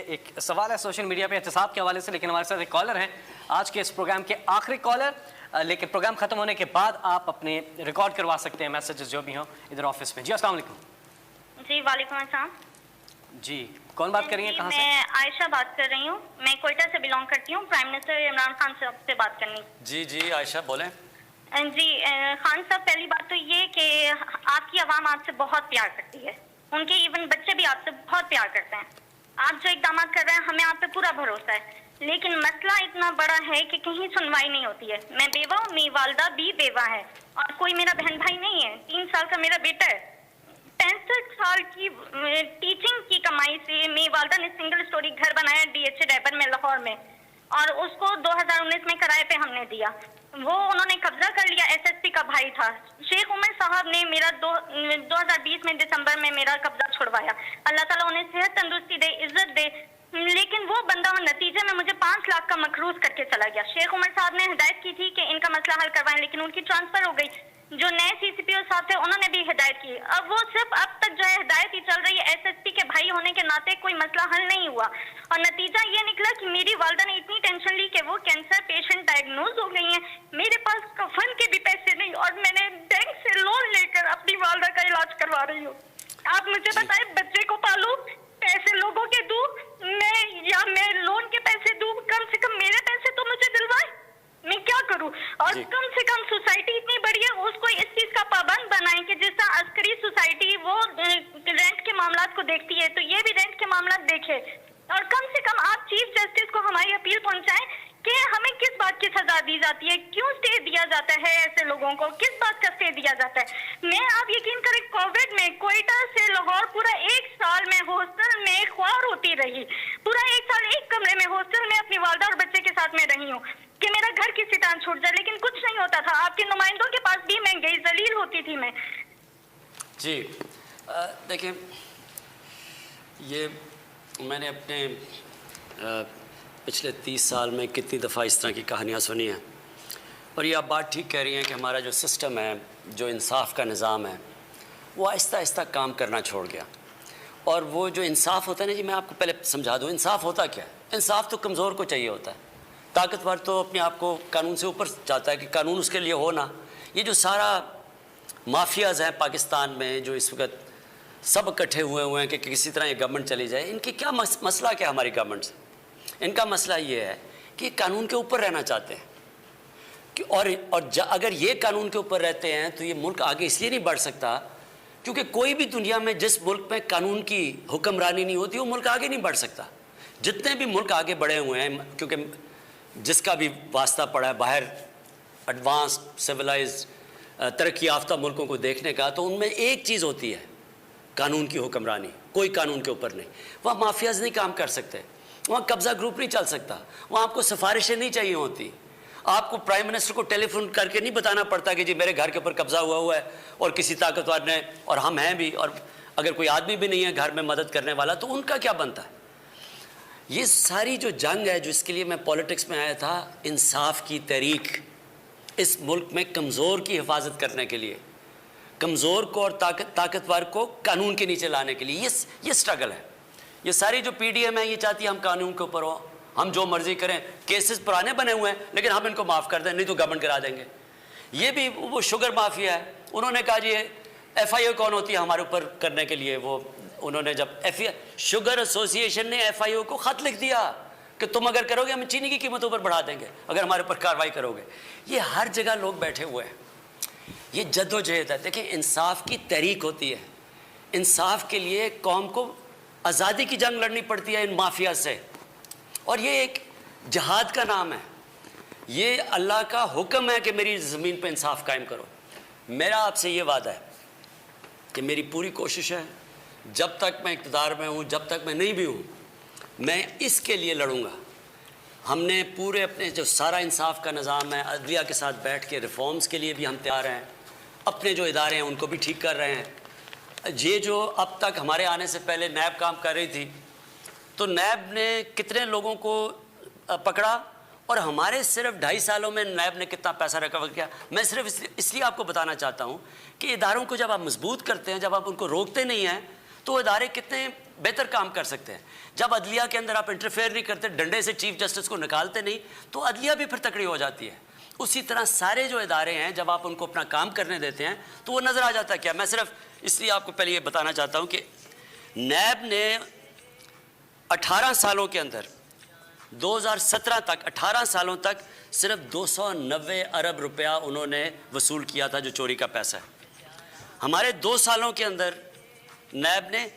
ایک سوال ہے سوشل میڈیا پہ احتساب کے حوالے سے، لیکن ہمارے ساتھ ایک کالر ہیں آج کے اس پروگرام کے آخری کالر، لیکن پروگرام ختم ہونے کے بعد آپ اپنے ریکارڈ کروا سکتے ہیں میسیجز جو بھی ہوں ادھر آفس میں۔ جی السلام علیکم۔ جی وعلیکم السلام۔ جی کون بات کر رہی ہیں، کہاں سے؟ میں عائشہ بات کر رہی ہوں، میں کوئٹہ سے بلانگ کرتی ہوں، پرائم منسٹر عمران خان صاحب سے بات کرنی۔ جی عائشہ بولیں۔ جی خان صاحب، پہلی بات تو یہ کہ آپ کی عوام آپ سے بہت پیار کرتی ہے، ان کے ایون بچے بھی آپ سے بہت پیار کرتے ہیں۔ آپ جو اقدامات کر رہے ہیں ہمیں آپ پہ پورا بھروسہ ہے، لیکن مسئلہ اتنا بڑا ہے کہ کہیں سنوائی نہیں ہوتی ہے۔ میں بیوہ ہوں، میری والدہ بھی بیوہ ہے، اور کوئی میرا بہن بھائی نہیں ہے۔ 3 سال کا میرا بیٹا ہے۔ 65 سال کی ٹیچنگ کی کمائی سے میری والدہ نے سنگل سٹوری گھر بنایا DH ڈیبر میں، لاہور میں، اور اس کو 2019 میں کرائے پہ ہم نے دیا۔ وہ انہوں نے قبضہ کر لیا، SSP کا بھائی تھا شیخ عمر صاحب نے میرا 2020 میں دسمبر میں میرا قبضہ چھڑوایا۔ اللہ تعالیٰ انہیں صحت تندرستی دے، عزت دے، لیکن وہ بندہ نتیجے میں مجھے 5 لاکھ کا مقروض کر کے چلا گیا۔ شیخ عمر صاحب نے ہدایت کی تھی کہ ان کا مسئلہ حل کروائیں، لیکن ان کی ٹرانسفر ہو گئی۔ جو نئے CCPO صاحب تھے انہوں نے بھی ہدایت کی، اب وہ صرف اب تک جو ہے ہدایت ہی چل رہی ہے۔ SSP کے بھائی ہونے کے ناطے کوئی مسئلہ حل نہیں ہوا، اور نتیجہ یہ نکلا کہ میری والدہ نے اتنی ٹینشن لی کہ وہ کینسر پیشنٹ ڈائگنوز ہو گئی ہیں۔ میرے پاس کفن کے بھی پیسے نہیں، اور میں نے بینک سے لون لے کر اپنی والدہ کا علاج کروا رہی ہوں۔ آپ مجھے بتائیں، بچے کو پالوں، پیسے لوگوں کے دوں میں لون کے پیسے دوں؟ کم سے کم میرے پیسے تو مجھے دلوائیں، میں کیا کروں؟ اور کم سے کم سوسائٹی اتنی بڑی ہے، اس کو اس چیز کا پابند بنائیں کہ جس طرح عسکری سوسائٹی وہ رینٹ کے معاملات کو دیکھتی ہے تو یہ بھی رینٹ کے معاملات دیکھے۔ اور کم سے کم آپ چیف جسٹس کو ہماری اپیل پہنچائیں کہ ہمیں کس بات کی سزا دی جاتی ہے، کیوں اسٹے دیا جاتا ہے ایسے لوگوں کو، کس بات کا اسٹے دیا جاتا ہے۔ میں آپ یقین کریں، کووڈ میں کوئٹہ سے لاہور پورا 1 سال میں ہاسٹل میں خوار ہوتی رہی، پورا 1 سال ایک کمرے میں ہاسٹل میں اپنی والدہ اور بچے کے ساتھ میں رہی ہوں کہ میرا گھر کسی طرح چھوٹ جائے، لیکن کچھ نہیں ہوتا تھا۔ آپ کے نمائندوں کے پاس بھی میں گئی، ذلیل ہوتی تھی میں۔ جی دیکھیں، یہ میں نے اپنے پچھلے 30 سال میں کتنی دفعہ اس طرح کی کہانیاں سنی ہیں، اور یہ آپ بات ٹھیک کہہ رہی ہیں کہ ہمارا جو سسٹم ہے، جو انصاف کا نظام ہے، وہ آہستہ آہستہ کام کرنا چھوڑ گیا۔ اور وہ جو انصاف ہوتا ہے نا جی، میں آپ کو پہلے سمجھا دوں انصاف ہوتا کیا ہے۔ انصاف تو کمزور کو چاہیے ہوتا ہے، طاقتور تو اپنے آپ کو قانون سے اوپر چاہتا ہے کہ قانون اس کے لیے ہونا۔ یہ جو سارا مافیاز ہیں پاکستان میں جو اس وقت سب اکٹھے ہوئے ہیں کہ کسی طرح یہ گورنمنٹ چلی جائے، ان کی کیا مسئلہ کیا ہماری گورنمنٹ سے؟ ان کا مسئلہ یہ ہے کہ قانون کے اوپر رہنا چاہتے ہیں، اور اگر یہ قانون کے اوپر رہتے ہیں تو یہ ملک آگے اس لیے نہیں بڑھ سکتا کیونکہ کوئی بھی دنیا میں جس ملک میں قانون کی حکمرانی نہیں ہوتی وہ ملک آگے نہیں بڑھ سکتا۔ جتنے بھی ملک آگے بڑھے ہوئے ہیں، کیونکہ جس کا بھی واسطہ پڑا ہے باہر ایڈوانس سویلائز ترقی یافتہ ملکوں کو دیکھنے کا، تو ان میں ایک چیز ہوتی ہے قانون کی حکمرانی، کوئی قانون کے اوپر نہیں۔ وہاں مافیاز نہیں کام کر سکتے، وہاں قبضہ گروپ نہیں چل سکتا، وہاں آپ کو سفارشیں نہیں چاہیے ہوتی، آپ کو پرائم منسٹر کو ٹیلی فون کر کے نہیں بتانا پڑتا کہ جی میرے گھر کے اوپر قبضہ ہوا ہے اور کسی طاقتور نے، اور ہم ہیں بھی، اور اگر کوئی آدمی بھی نہیں ہے گھر میں مدد کرنے والا تو ان کا کیا بنتا ہے۔ یہ ساری جو جنگ ہے جو اس کے لیے میں پولیٹکس میں آیا تھا، انصاف کی تحریک، اس ملک میں کمزور کی حفاظت کرنے کے لیے، کمزور کو اور طاقتور کو قانون کے نیچے لانے کے لیے یہ سٹرگل ہے۔ یہ ساری جو PDM ہے یہ چاہتی ہے ہم قانون کے اوپر ہو، ہم جو مرضی کریں، کیسز پرانے بنے ہوئے ہیں لیکن ہم ان کو معاف کر دیں، نہیں تو گورنمنٹ کرا دیں گے۔ یہ بھی وہ شوگر مافیا ہے، انہوں نے کہا جی FIO کون ہوتی ہے ہمارے اوپر کرنے کے لیے، وہ انہوں نے جب شوگر ایسوسی ایشن نے FIO کو خط لکھ دیا کہ تم اگر کرو گے ہم چینی کی قیمتوں پر بڑھا دیں گے اگر ہمارے اوپر کارروائی کرو گے۔ یہ ہر جگہ لوگ بیٹھے ہوئے ہیں، یہ جد و جہد ہے۔ دیکھیں انصاف کی تحریک ہوتی ہے، انصاف کے لیے قوم کو آزادی کی جنگ لڑنی پڑتی ہے ان مافیا سے، اور یہ ایک جہاد کا نام ہے، یہ اللہ کا حکم ہے کہ میری زمین پہ انصاف قائم کرو۔ میرا آپ سے یہ وعدہ ہے کہ میری پوری کوشش ہے، جب تک میں اقتدار میں ہوں، جب تک میں نہیں بھی ہوں، میں اس کے لیے لڑوں گا۔ ہم نے پورے اپنے جو سارا انصاف کا نظام ہے، عدلیہ کے ساتھ بیٹھ کے ریفارمز کے لیے بھی ہم تیار ہیں، اپنے جو ادارے ہیں ان کو بھی ٹھیک کر رہے ہیں۔ یہ جو اب تک ہمارے آنے سے پہلے نیب کام کر رہی تھی، تو نیب نے کتنے لوگوں کو پکڑا، اور ہمارے صرف 2.5 سالوں میں نیب نے کتنا پیسہ ریکور کیا۔ میں صرف اس لیے آپ کو بتانا چاہتا ہوں کہ اداروں کو جب آپ مضبوط کرتے ہیں، جب آپ ان کو روکتے نہیں ہیں، تو ادارے کتنے بہتر کام کر سکتے ہیں. جب عدلیہ کے اندر آپ انٹرفیئر نہیں کرتے, ڈنڈے سے چیف جسٹس کو نکالتے نہیں, تو عدلیہ بھی پھر تکڑی ہو جاتی ہے. اسی طرح سارے جو ادارے ہیں جب آپ ان کو اپنا کام کرنے دیتے ہیں تو وہ نظر آ جاتا ہے. کیا میں صرف اس لیے آپ کو پہلے یہ بتانا چاہتا ہوں کہ نیب نے 18 سالوں کے اندر 2017 تک 18 سالوں تک صرف 290 ارب روپیہ انہوں نے وصول کیا تھا جو چوری کا پیسہ ہے. ہمارے 2 سالوں کے اندر نیب نے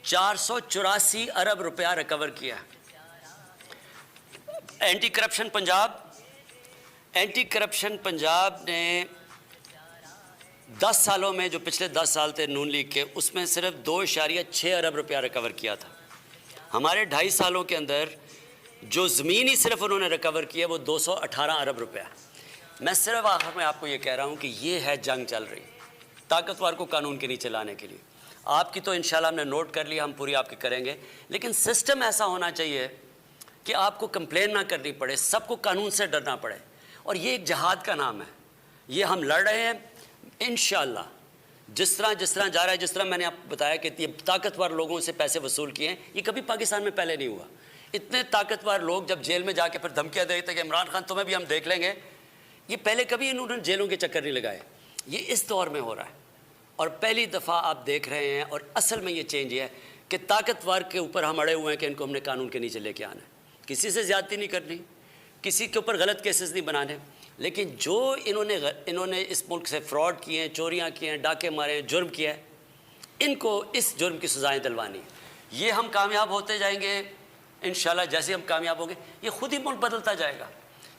484 ارب روپیہ ریکور کیا. اینٹی کرپشن پنجاب نے 10 سالوں میں, جو پچھلے 10 سال تھے نون لیگ کے, اس میں صرف 2.6 ارب روپیہ ریکور کیا تھا. ہمارے 2.5 سالوں کے اندر جو زمین ہی صرف انہوں نے ریکور کیا وہ 218 ارب روپیہ. میں صرف آخر میں آپ کو یہ کہہ رہا ہوں کہ یہ ہے جنگ چل رہی طاقتور کو قانون کے نیچے لانے کے لیے. آپ کی تو انشاءاللہ ہم نے نوٹ کر لیا, ہم پوری آپ کی کریں گے, لیکن سسٹم ایسا ہونا چاہیے کہ آپ کو کمپلین نہ کرنی پڑے, سب کو قانون سے ڈرنا پڑے. اور یہ ایک جہاد کا نام ہے, یہ ہم لڑ رہے ہیں انشاءاللہ. جس طرح جا رہا ہے, جس طرح میں نے آپ کو بتایا کہ یہ طاقتور لوگوں سے پیسے وصول کیے ہیں, یہ کبھی پاکستان میں پہلے نہیں ہوا. اتنے طاقتور لوگ جب جیل میں جا کے پھر دھمکیاں دیتے کہ عمران خان تمہیں بھی ہم دیکھ لیں گے, یہ پہلے کبھی انہوں نے جیلوں کے چکر نہیں لگائے. یہ اس دور میں ہو رہا ہے اور پہلی دفعہ آپ دیکھ رہے ہیں. اور اصل میں یہ چینج یہ ہے کہ طاقتور کے اوپر ہم اڑے ہوئے ہیں کہ ان کو ہم نے قانون کے نیچے لے کے آنا ہے. کسی سے زیادتی نہیں کرنی, کسی کے اوپر غلط کیسز نہیں بنانے, لیکن جو انہوں نے اس ملک سے فراڈ کیے ہیں, چوریاں کی ہیں, ڈاکے مارے ہیں, جرم کیا ہے, ان کو اس جرم کی سزائیں دلوانی. یہ ہم کامیاب ہوتے جائیں گے انشاءاللہ. جیسے ہم کامیاب ہوں گے یہ خود ہی ملک بدلتا جائے گا.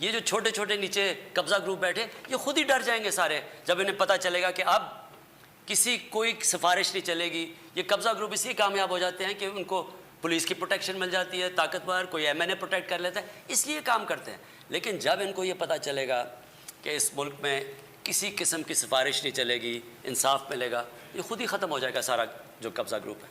یہ جو چھوٹے چھوٹے نیچے قبضہ گروپ بیٹھے, یہ خود ہی ڈر جائیں گے سارے جب انہیں پتہ چلے گا کہ اب کسی کوئی سفارش نہیں چلے گی. یہ قبضہ گروپ اس لیے کامیاب ہو جاتے ہیں کہ ان کو پولیس کی پروٹیکشن مل جاتی ہے, طاقتور کوئی ایم این اے پروٹیکٹ کر لیتا ہے, اس لیے کام کرتے ہیں. لیکن جب ان کو یہ پتہ چلے گا کہ اس ملک میں کسی قسم کی سفارش نہیں چلے گی, انصاف ملے گا, یہ خود ہی ختم ہو جائے گا سارا جو قبضہ گروپ ہے.